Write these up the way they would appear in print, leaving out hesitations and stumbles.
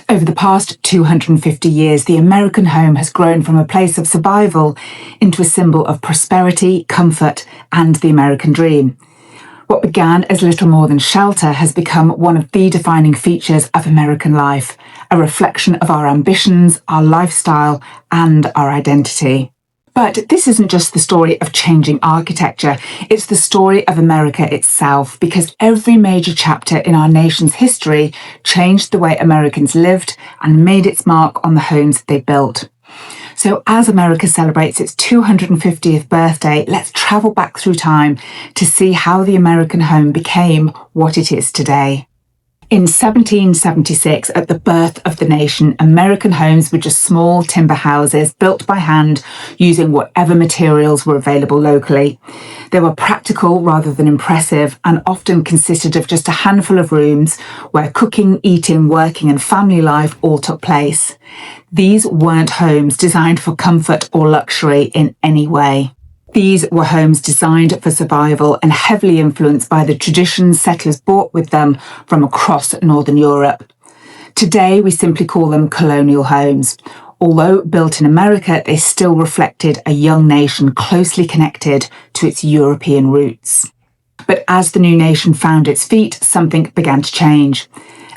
Over the past 250 years, the American home has grown from a place of survival into a symbol of prosperity, comfort, and the American dream. What began as little more than shelter has become one of the defining features of American life, a reflection of our ambitions, our lifestyle, and our identity. But this isn't just the story of changing architecture, it's the story of America itself, because every major chapter in our nation's history changed the way Americans lived and made its mark on the homes they built. So as America celebrates its 250th birthday, let's travel back through time to see how the American home became what it is today. In 1776, at the birth of the nation, American homes were just small timber houses built by hand using whatever materials were available locally. They were practical rather than impressive and often consisted of just a handful of rooms where cooking, eating, working and family life all took place. These weren't homes designed for comfort or luxury in any way. These were homes designed for survival and heavily influenced by the traditions settlers brought with them from across Northern Europe. Today, we simply call them colonial homes. Although built in America, they still reflected a young nation closely connected to its European roots. But as the new nation found its feet, something began to change.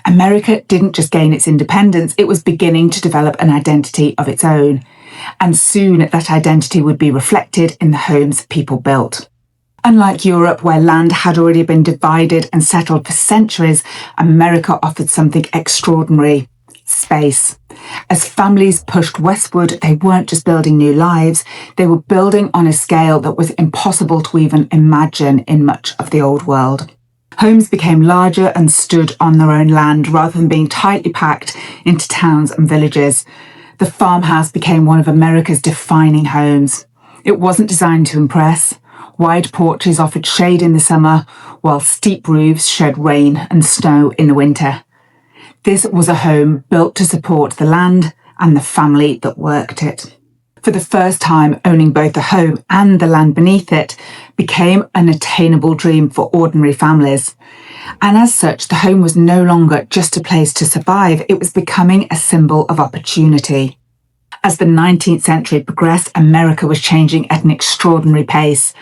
America didn't just gain its independence, it was beginning to develop an identity of its own. And soon that identity would be reflected in the homes people built. Unlike Europe, where land had already been divided and settled for centuries, America offered something extraordinary: space. As families pushed westward, they weren't just building new lives, they were building on a scale that was impossible to even imagine in much of the old world. Homes became larger and stood on their own land rather than being tightly packed into towns and villages. The farmhouse became one of America's defining homes. It wasn't designed to impress. Wide porches offered shade in the summer, while steep roofs shed rain and snow in the winter. This was a home built to support the land and the family that worked it. For the first time, owning both the home and the land beneath it became an attainable dream for ordinary families. And as such, the home was no longer just a place to survive, it was becoming a symbol of opportunity. As the 19th century progressed, America was changing at an extraordinary pace.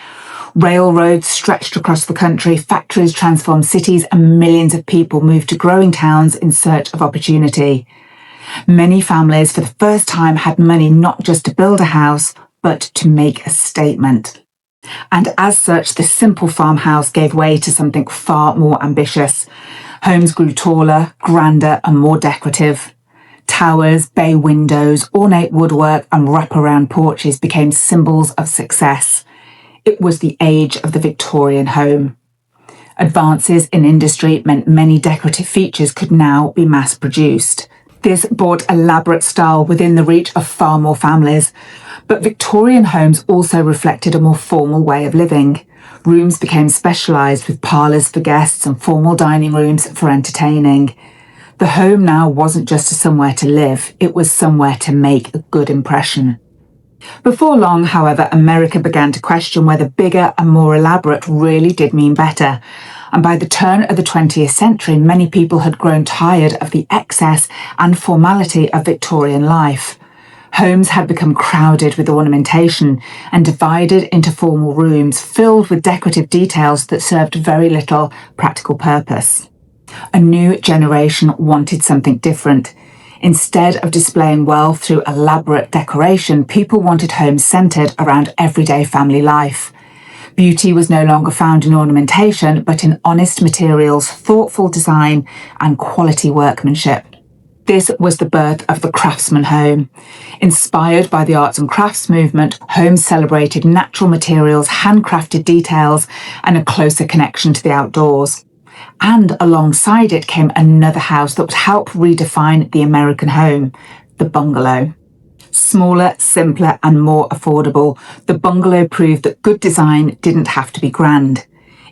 Railroads stretched across the country, factories transformed cities, and millions of people moved to growing towns in search of opportunity. Many families, for the first time, had money not just to build a house, but to make a statement. And as such, the simple farmhouse gave way to something far more ambitious. Homes grew taller, grander, and more decorative. Towers, bay windows, ornate woodwork, and wraparound porches became symbols of success. It was the age of the Victorian home. Advances in industry meant many decorative features could now be mass-produced. This brought elaborate style within the reach of far more families. But Victorian homes also reflected a more formal way of living. Rooms became specialised with parlours for guests and formal dining rooms for entertaining. The home now wasn't just somewhere to live, it was somewhere to make a good impression. Before long, however, America began to question whether bigger and more elaborate really did mean better. And by the turn of the 20th century, many people had grown tired of the excess and formality of Victorian life. Homes had become crowded with ornamentation and divided into formal rooms filled with decorative details that served very little practical purpose. A new generation wanted something different. Instead of displaying wealth through elaborate decoration, people wanted homes centred around everyday family life. Beauty was no longer found in ornamentation, but in honest materials, thoughtful design, and quality workmanship. This was the birth of the Craftsman home. Inspired by the arts and crafts movement, homes celebrated natural materials, handcrafted details, and a closer connection to the outdoors. And alongside it came another house that would help redefine the American home, the bungalow. Smaller, simpler, and more affordable, the bungalow proved that good design didn't have to be grand.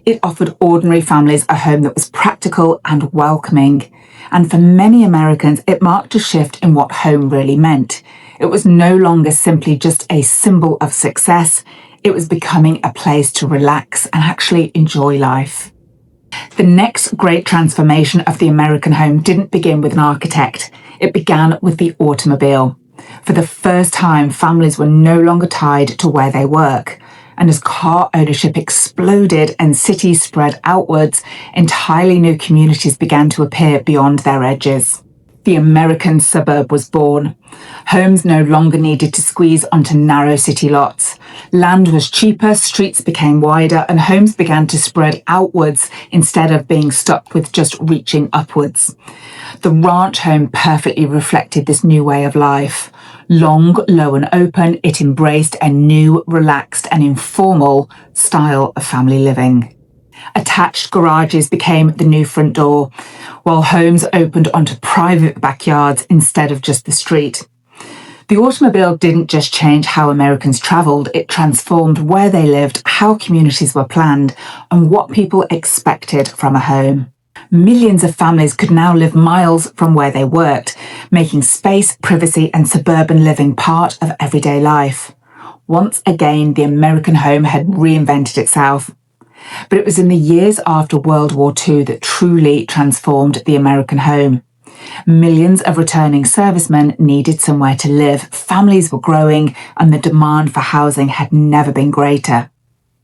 It offered ordinary families a home that was practical and welcoming. And for many Americans, it marked a shift in what home really meant. It was no longer simply just a symbol of success. It was becoming a place to relax and actually enjoy life. The next great transformation of the American home didn't begin with an architect. It began with the automobile. For the first time, families were no longer tied to where they work. And as car ownership exploded and cities spread outwards, entirely new communities began to appear beyond their edges. The American suburb was born. Homes no longer needed to squeeze onto narrow city lots. Land was cheaper, streets became wider, and homes began to spread outwards instead of being stuck with just reaching upwards. The ranch home perfectly reflected this new way of life. Long, low and open, it embraced a new, relaxed and informal style of family living. Attached garages became the new front door, while homes opened onto private backyards instead of just the street. The automobile didn't just change how Americans travelled, it transformed where they lived, how communities were planned, and what people expected from a home. Millions of families could now live miles from where they worked, making space, privacy, and suburban living part of everyday life. Once again, the American home had reinvented itself. But it was in the years after World War II that truly transformed the American home. Millions of returning servicemen needed somewhere to live, families were growing, and the demand for housing had never been greater.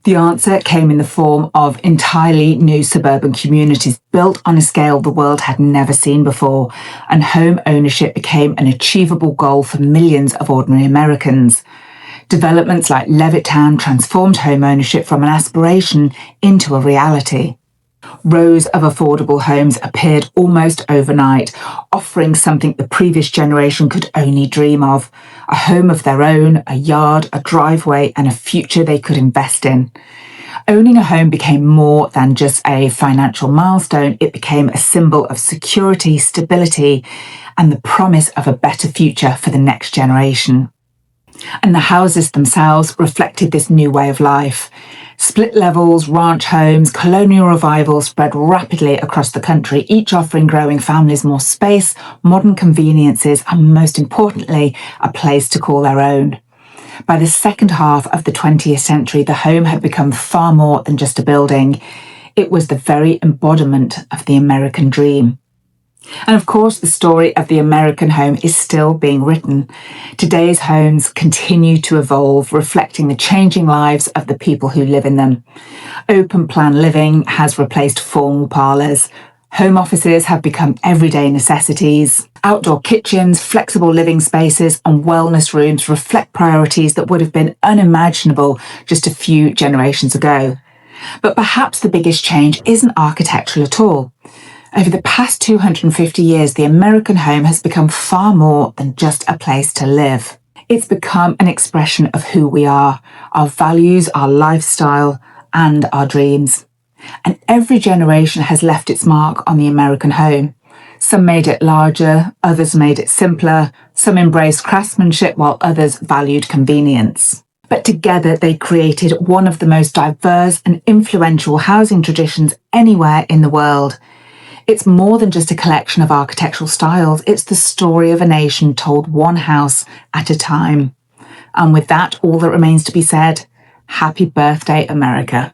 The answer came in the form of entirely new suburban communities built on a scale the world had never seen before, and home ownership became an achievable goal for millions of ordinary Americans. Developments like Levittown transformed home ownership from an aspiration into a reality. Rows of affordable homes appeared almost overnight, offering something the previous generation could only dream of: a home of their own, a yard, a driveway, and a future they could invest in. Owning a home became more than just a financial milestone. It became a symbol of security, stability, and the promise of a better future for the next generation. And the houses themselves reflected this new way of life. Split levels, ranch homes, colonial revivals spread rapidly across the country, each offering growing families more space, modern conveniences, and most importantly, a place to call their own. By the second half of the 20th century, the home had become far more than just a building. It was the very embodiment of the American dream. And of course, the story of the American home is still being written. Today's homes continue to evolve, reflecting the changing lives of the people who live in them. Open plan living has replaced formal parlours. Home offices have become everyday necessities. Outdoor kitchens, flexible living spaces, and wellness rooms reflect priorities that would have been unimaginable just a few generations ago. But perhaps the biggest change isn't architectural at all. Over the past 250 years, the American home has become far more than just a place to live. It's become an expression of who we are, our values, our lifestyle, and our dreams. And every generation has left its mark on the American home. Some made it larger, others made it simpler, some embraced craftsmanship while others valued convenience. But together they created one of the most diverse and influential housing traditions anywhere in the world. It's more than just a collection of architectural styles, it's the story of a nation told one house at a time. And with that, all that remains to be said, happy birthday, America.